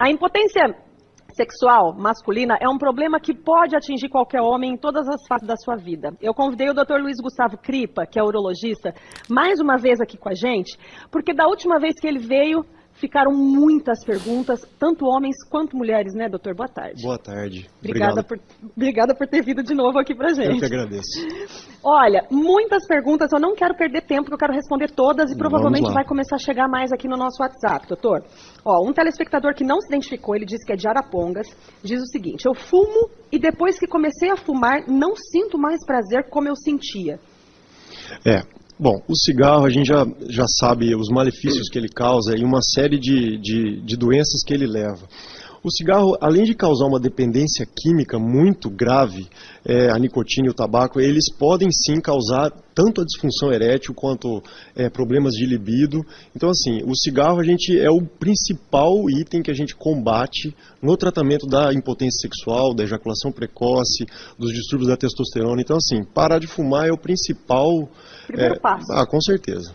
A impotência sexual masculina é um problema que pode atingir qualquer homem em todas as fases da sua vida. Eu convidei o Dr. Luiz Gustavo Cripa, que é urologista, mais uma vez aqui com a gente, porque da última vez que ele veio, ficaram muitas perguntas, tanto homens quanto mulheres, né, doutor? Boa tarde. Boa tarde. Obrigada por ter vindo de novo aqui pra gente. Eu que agradeço. Olha, muitas perguntas, eu não quero perder tempo, porque eu quero responder todas e provavelmente vai começar a chegar mais aqui no nosso WhatsApp, doutor. Ó, um telespectador que não se identificou, ele disse que é de Arapongas, diz o seguinte: eu fumo e depois que comecei a fumar, não sinto mais prazer como eu sentia. Bom, o cigarro a gente já sabe os malefícios que ele causa e uma série de doenças que ele leva. O cigarro, além de causar uma dependência química muito grave, a nicotina e o tabaco, eles podem sim causar tanto a disfunção erétil quanto problemas de libido. Então, assim, o cigarro é o principal item que a gente combate no tratamento da impotência sexual, da ejaculação precoce, dos distúrbios da testosterona. Então, assim, parar de fumar é o principal... Primeiro passo. Com certeza.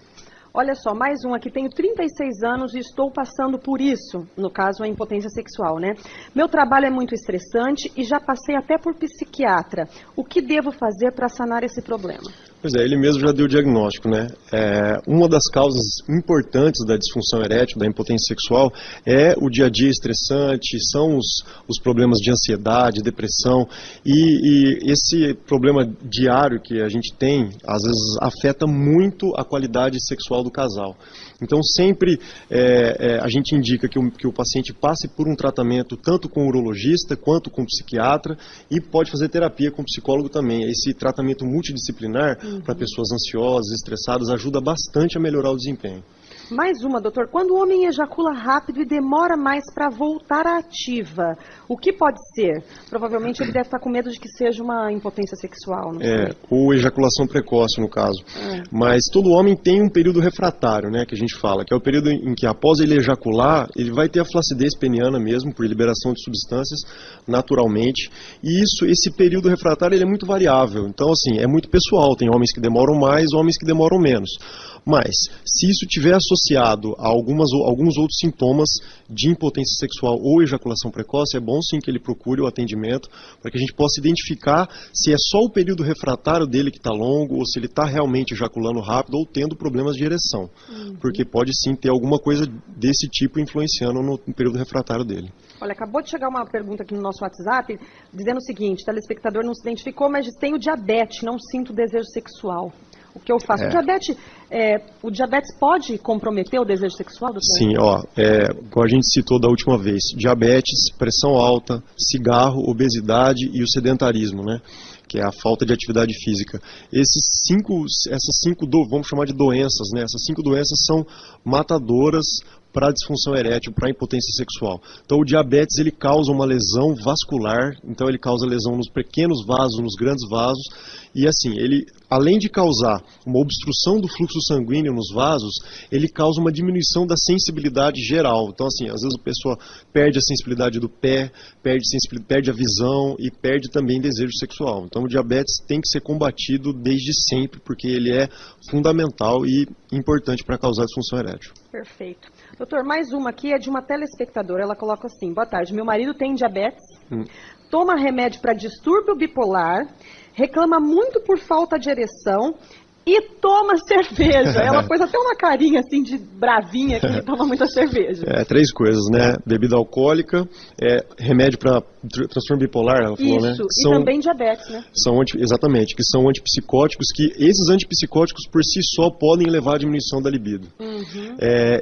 Olha só, mais um aqui, tenho 36 anos e estou passando por isso, no caso a impotência sexual, né? Meu trabalho é muito estressante e já passei até por psiquiatra. O que devo fazer para sanar esse problema? Pois é, ele mesmo já deu o diagnóstico, né? Uma das causas importantes da disfunção erétil, da impotência sexual, é o dia a dia estressante, são os problemas de ansiedade, depressão, e esse problema diário que a gente tem, às vezes afeta muito a qualidade sexual do casal. Então sempre a gente indica que o paciente passe por um tratamento tanto com o urologista quanto com o psiquiatra e pode fazer terapia com o psicólogo também. Esse tratamento multidisciplinar para pessoas ansiosas, estressadas, ajuda bastante a melhorar o desempenho. Mais uma, doutor. Quando o homem ejacula rápido e demora mais para voltar à ativa, o que pode ser? Provavelmente ele deve estar com medo de que seja uma impotência sexual, não sei. Ou ejaculação precoce, no caso. Mas todo homem tem um período refratário, né, que a gente fala, que é o período em que após ele ejacular, ele vai ter a flacidez peniana mesmo, por liberação de substâncias, naturalmente. E esse período refratário ele é muito variável. Então, assim, é muito pessoal. Tem homens que demoram mais, homens que demoram menos. Mas, se isso tiver associado a alguns outros sintomas de impotência sexual ou ejaculação precoce, é bom sim que ele procure o atendimento para que a gente possa identificar se é só o período refratário dele que está longo ou se ele está realmente ejaculando rápido ou tendo problemas de ereção. Porque pode sim ter alguma coisa desse tipo influenciando no período refratário dele. Olha, acabou de chegar uma pergunta aqui no nosso WhatsApp dizendo o seguinte: o telespectador não se identificou, mas tenho diabetes, não sinto desejo sexual. O que eu faço? O diabetes pode comprometer o desejo sexual, doutor? Sim, como a gente citou da última vez, diabetes, pressão alta, cigarro, obesidade e o sedentarismo, né? Que é a falta de atividade física. Essas cinco, vamos chamar de doenças, né? Essas 5 doenças são matadoras para a disfunção erétil, para a impotência sexual. Então o diabetes ele causa uma lesão vascular, então ele causa lesão nos pequenos vasos, nos grandes vasos, e assim, ele, além de causar uma obstrução do fluxo sanguíneo nos vasos, ele causa uma diminuição da sensibilidade geral. Então assim, às vezes a pessoa perde a sensibilidade do pé, perde a visão e perde também desejo sexual. Então o diabetes tem que ser combatido desde sempre, porque ele é fundamental e importante para causar disfunção erétil. Perfeito. Doutor, mais uma aqui é de uma telespectadora. Ela coloca assim: boa tarde, meu marido tem diabetes, toma remédio para distúrbio bipolar, reclama muito por falta de ereção e toma cerveja. Ela pôs até uma carinha assim de bravinha que ele toma muita cerveja. 3 coisas, né? Bebida alcoólica, remédio para transtorno bipolar, ela falou, né? Isso, e também diabetes, né? Exatamente, que são antipsicóticos, que esses antipsicóticos por si só podem levar à diminuição da libido.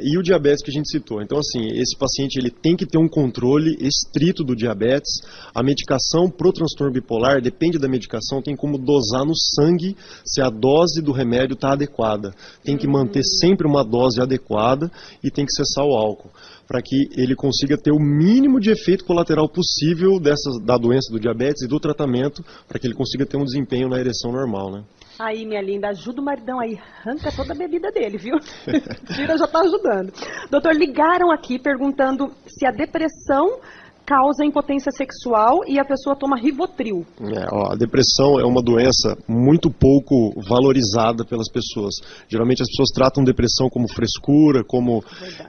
E o diabetes que a gente citou. Então, assim, esse paciente ele tem que ter um controle estrito do diabetes. A medicação para o transtorno bipolar, depende da medicação, tem como dosar no sangue se a dose do remédio está adequada. Tem que manter sempre uma dose adequada e tem que cessar o álcool, para que ele consiga ter o mínimo de efeito colateral possível da doença do diabetes e do tratamento, para que ele consiga ter um desempenho na ereção normal, né? Aí, minha linda, ajuda o maridão aí, arranca toda a bebida dele, viu? Tira, já está ajudando. Doutor, ligaram aqui perguntando se a depressão causa impotência sexual e a pessoa toma Rivotril. A depressão é uma doença muito pouco valorizada pelas pessoas. Geralmente as pessoas tratam depressão como frescura,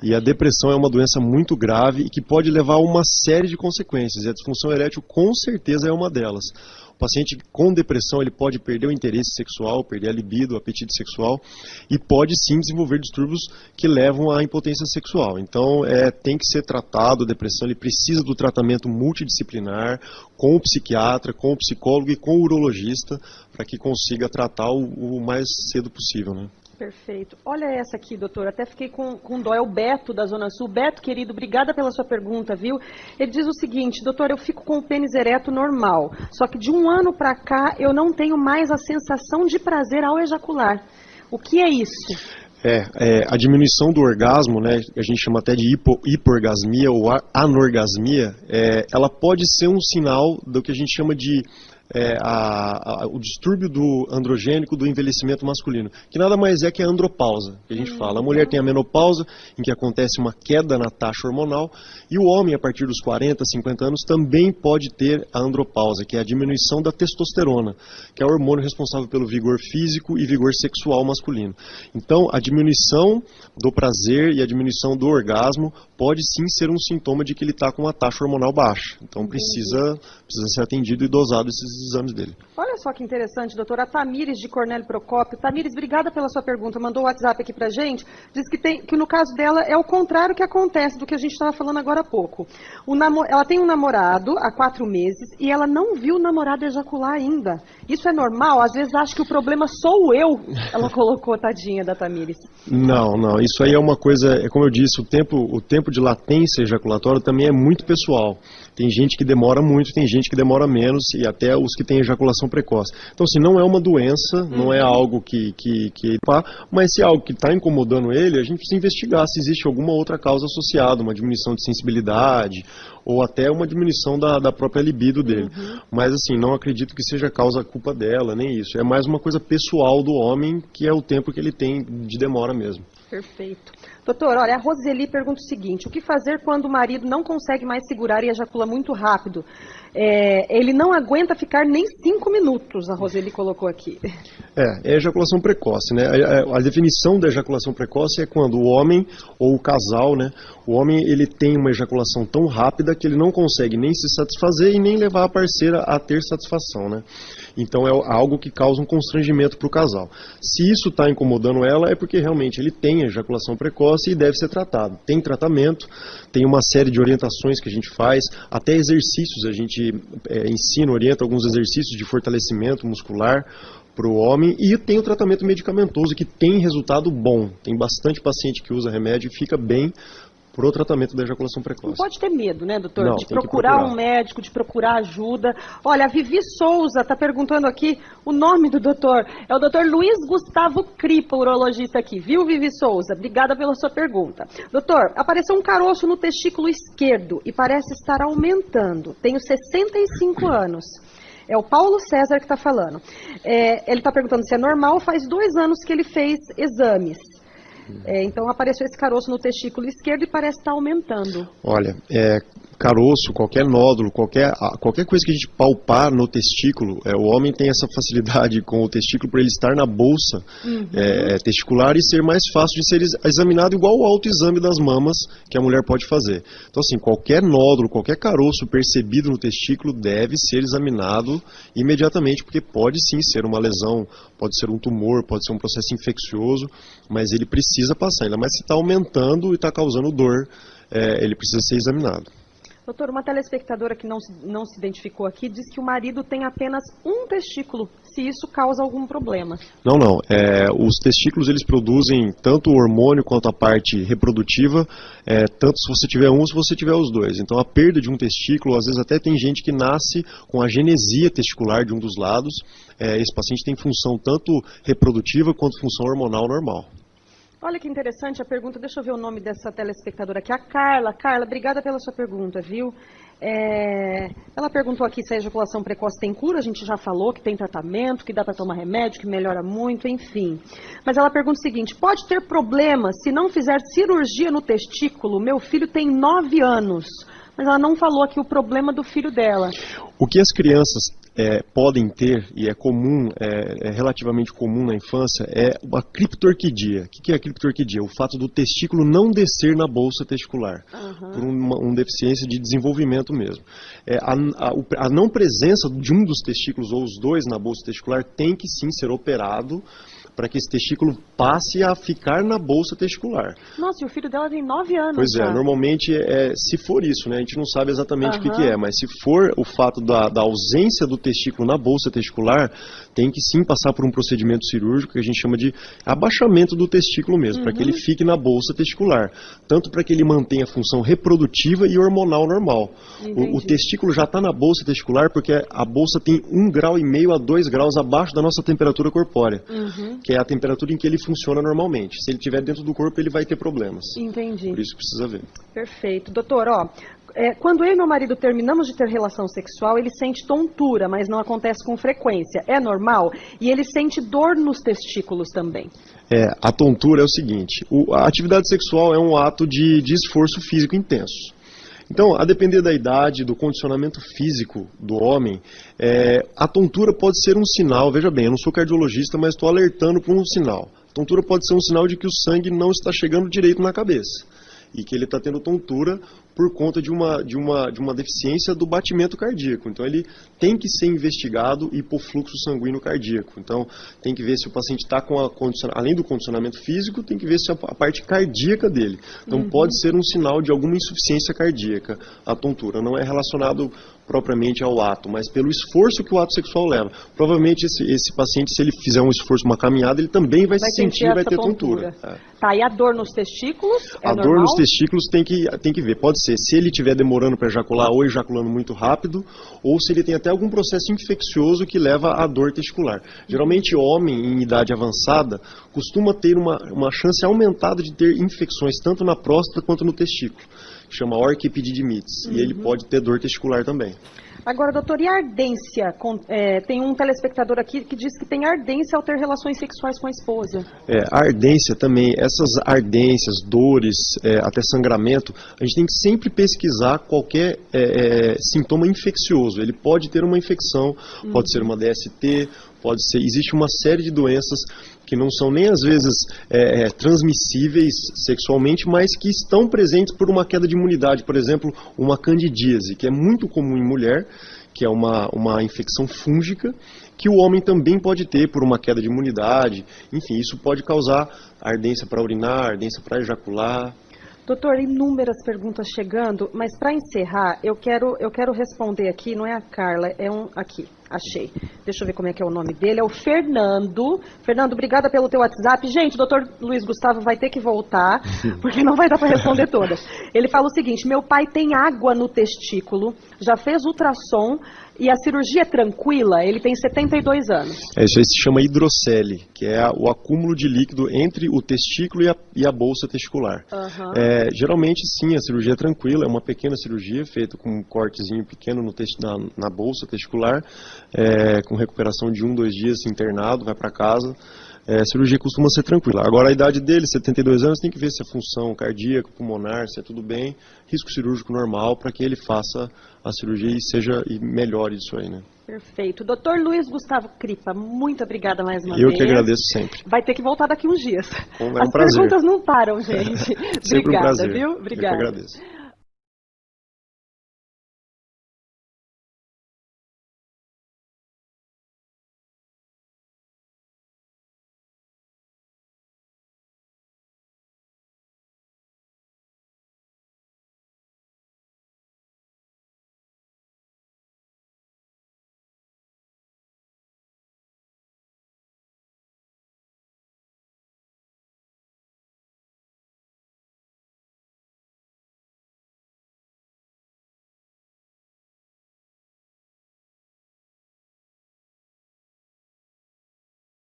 e a depressão é uma doença muito grave e que pode levar a uma série de consequências. E a disfunção erétil com certeza é uma delas. O paciente com depressão ele pode perder o interesse sexual, perder a libido, o apetite sexual e pode sim desenvolver distúrbios que levam à impotência sexual. Então tem que ser tratado, a depressão ele precisa do tratamento multidisciplinar com o psiquiatra, com o psicólogo e com o urologista para que consiga tratar o mais cedo possível, né? Perfeito. Olha essa aqui, doutor. Até fiquei com dó. É o Beto, da Zona Sul. Beto, querido, obrigada pela sua pergunta, viu? Ele diz o seguinte: doutor, eu fico com o pênis ereto normal, só que de um ano pra cá eu não tenho mais a sensação de prazer ao ejacular. O que é isso? A diminuição do orgasmo, né, a gente chama até de hiporgasmia ou anorgasmia, ela pode ser um sinal do que a gente chama de o distúrbio do androgênico do envelhecimento masculino, que nada mais é que a andropausa, que a gente fala. A mulher tem a menopausa, em que acontece uma queda na taxa hormonal, e o homem, a partir dos 40, 50 anos, também pode ter a andropausa, que é a diminuição da testosterona, que é o hormônio responsável pelo vigor físico e vigor sexual masculino. Então, a diminuição do prazer e a diminuição do orgasmo pode sim ser um sintoma de que ele está com uma taxa hormonal baixa. Então, precisa ser atendido e dosado esses exames dele. Olha só que interessante, doutora. A Tamires de Cornélio Procópio. Tamires, obrigada pela sua pergunta. Mandou o WhatsApp aqui pra gente. Diz que no caso dela é o contrário que acontece do que a gente estava falando agora há pouco. Ela tem um namorado há 4 meses e ela não viu o namorado ejacular ainda. Isso é normal? Às vezes acha que o problema sou eu. Ela colocou, tadinha da Tamires. Não. Isso aí é uma coisa, como eu disse, o tempo de latência ejaculatória também é muito pessoal. Tem gente que demora muito, tem gente que demora menos, e até os que têm ejaculação precoce. Então, assim, não é uma doença, não é algo mas se é algo que está incomodando ele, a gente precisa investigar se existe alguma outra causa associada, uma diminuição de sensibilidade, ou até uma diminuição da própria libido dele. Mas, assim, não acredito que seja causa culpa dela, nem isso. É mais uma coisa pessoal do homem, que é o tempo que ele tem de demora mesmo. Perfeito. Doutor, olha, a Roseli pergunta o seguinte: o que fazer quando o marido não consegue mais segurar e ejacula muito rápido? Ele não aguenta ficar nem 5 minutos, a Roseli colocou aqui. É ejaculação precoce, né? A definição da ejaculação precoce é quando o homem ou o casal, né? O homem, ele tem uma ejaculação tão rápida que ele não consegue nem se satisfazer e nem levar a parceira a ter satisfação, né? Então é algo que causa um constrangimento para o casal. Se isso está incomodando ela, é porque realmente ele tem ejaculação precoce e deve ser tratado. Tem tratamento, tem uma série de orientações que a gente faz, até exercícios a gente ensina, orienta alguns exercícios de fortalecimento muscular para o homem, e tem o tratamento medicamentoso que tem resultado bom. Tem bastante paciente que usa remédio e fica bem pro tratamento da ejaculação precoce. Não pode ter medo, né, doutor? Não, de procurar um médico, de procurar ajuda. Olha, a Vivi Souza está perguntando aqui o nome do doutor. É o doutor Luiz Gustavo Cripa, urologista aqui. Viu, Vivi Souza? Obrigada pela sua pergunta. Doutor, apareceu um caroço no testículo esquerdo e parece estar aumentando. Tenho 65 anos. É o Paulo César que está falando. Ele está perguntando se é normal. Faz 2 anos que ele fez exames. Então apareceu esse caroço no testículo esquerdo e parece estar aumentando. Olha, caroço, qualquer nódulo, qualquer coisa que a gente palpar no testículo, o homem tem essa facilidade com o testículo para ele estar na bolsa testicular e ser mais fácil de ser examinado, igual o autoexame das mamas que a mulher pode fazer. Então, assim, qualquer nódulo, qualquer caroço percebido no testículo deve ser examinado imediatamente, porque pode sim ser uma lesão, pode ser um tumor, pode ser um processo infeccioso, mas ele precisa passar, ainda mais se está aumentando e está causando dor, ele precisa ser examinado. Doutor, uma telespectadora que não se identificou aqui diz que o marido tem apenas um testículo, se isso causa algum problema. Não. Os testículos, eles produzem tanto o hormônio quanto a parte reprodutiva, tanto se você tiver um ou se você tiver os dois. Então, a perda de um testículo, às vezes até tem gente que nasce com a genesia testicular de um dos lados. Esse paciente tem função tanto reprodutiva quanto função hormonal normal. Olha que interessante a pergunta, deixa eu ver o nome dessa telespectadora aqui, a Carla. Carla, obrigada pela sua pergunta, viu? Ela perguntou aqui se a ejaculação precoce tem cura, a gente já falou que tem tratamento, que dá para tomar remédio, que melhora muito, enfim. Mas ela pergunta o seguinte: pode ter problema se não fizer cirurgia no testículo? Meu filho tem 9 anos, Mas ela não falou aqui o problema do filho dela. O que as crianças podem ter, e é comum, é relativamente comum na infância, é a criptorquidia. O que é a criptorquidia? O fato do testículo não descer na bolsa testicular, por uma deficiência de desenvolvimento mesmo. A não presença de um dos testículos ou os dois na bolsa testicular tem que sim ser operado para que esse testículo passe a ficar na bolsa testicular. Nossa, e o filho dela tem 9 anos. Pois já. Normalmente, se for isso, né, a gente não sabe exatamente o que é, mas se for o fato da ausência do testículo na bolsa testicular, tem que sim passar por um procedimento cirúrgico que a gente chama de abaixamento do testículo mesmo, para que ele fique na bolsa testicular, tanto para que ele mantenha a função reprodutiva e hormonal normal. O testículo já está na bolsa testicular porque a bolsa tem 1,5 grau a 2 graus abaixo da nossa temperatura corpórea, que é a temperatura em que ele funciona normalmente. Se ele estiver dentro do corpo, ele vai ter problemas. Entendi. Por isso precisa ver. Perfeito. Doutor, quando eu e meu marido terminamos de ter relação sexual, ele sente tontura, mas não acontece com frequência. É normal? E ele sente dor nos testículos também. A tontura é o seguinte, a atividade sexual é um ato de esforço físico intenso. Então, a depender da idade, do condicionamento físico do homem, a tontura pode ser um sinal, veja bem, eu não sou cardiologista, mas estou alertando para um sinal. A tontura pode ser um sinal de que o sangue não está chegando direito na cabeça e que ele está tendo tontura por conta de uma deficiência do batimento cardíaco. Então ele tem que ser investigado hipofluxo sanguíneo cardíaco. Então tem que ver se o paciente está com além do condicionamento físico, tem que ver se a parte cardíaca dele. Então pode ser um sinal de alguma insuficiência cardíaca a tontura. Não é relacionado propriamente ao ato, mas pelo esforço que o ato sexual leva. Provavelmente esse paciente, se ele fizer um esforço, uma caminhada, ele também vai se sentir e vai ter tontura. Tá, e a dor nos testículos é normal? A dor nos testículos tem que ver. Pode ser se ele estiver demorando para ejacular ou ejaculando muito rápido, ou se ele tem até algum processo infeccioso que leva à dor testicular. Geralmente, homem em idade avançada costuma ter uma chance aumentada de ter infecções, tanto na próstata quanto no testículo. Chama orquiepididimites, e ele pode ter dor testicular também. Agora, doutor, e a ardência? Tem um telespectador aqui que diz que tem ardência ao ter relações sexuais com a esposa. A ardência também, essas ardências, dores, até sangramento, a gente tem que sempre pesquisar qualquer sintoma infeccioso. Ele pode ter uma infecção, pode ser uma DST, existe uma série de doenças que não são nem às vezes transmissíveis sexualmente, mas que estão presentes por uma queda de imunidade. Por exemplo, uma candidíase, que é muito comum em mulher, que é uma infecção fúngica, que o homem também pode ter por uma queda de imunidade. Enfim, isso pode causar ardência para urinar, ardência para ejacular. Doutor, inúmeras perguntas chegando, mas para encerrar, eu quero responder aqui, não é a Carla, aqui, achei. Deixa eu ver como é que é o nome dele, é o Fernando. Fernando, obrigada pelo teu WhatsApp. Gente, o doutor Luiz Gustavo vai ter que voltar, porque não vai dar para responder todas. Ele fala o seguinte: meu pai tem água no testículo, já fez ultrassom, e a cirurgia é tranquila, ele tem 72 anos. Isso aí se chama hidrocele, que é o acúmulo de líquido entre o testículo e a bolsa testicular. Geralmente, sim, a cirurgia é tranquila, é uma pequena cirurgia feita com um cortezinho pequeno na bolsa testicular, com recuperação de 1, 2 dias internado, vai para casa. A cirurgia costuma ser tranquila. Agora, a idade dele, 72 anos, tem que ver se a função cardíaca, pulmonar, se é tudo bem, risco cirúrgico normal, para que ele faça a cirurgia e melhore isso aí, né? Perfeito. Doutor Luiz Gustavo Cripa, muito obrigada mais uma vez. Eu que agradeço sempre. Vai ter que voltar daqui uns dias. É um As prazer. perguntas não param, gente. Sempre Obrigada, um prazer. viu? Obrigada. Eu que agradeço.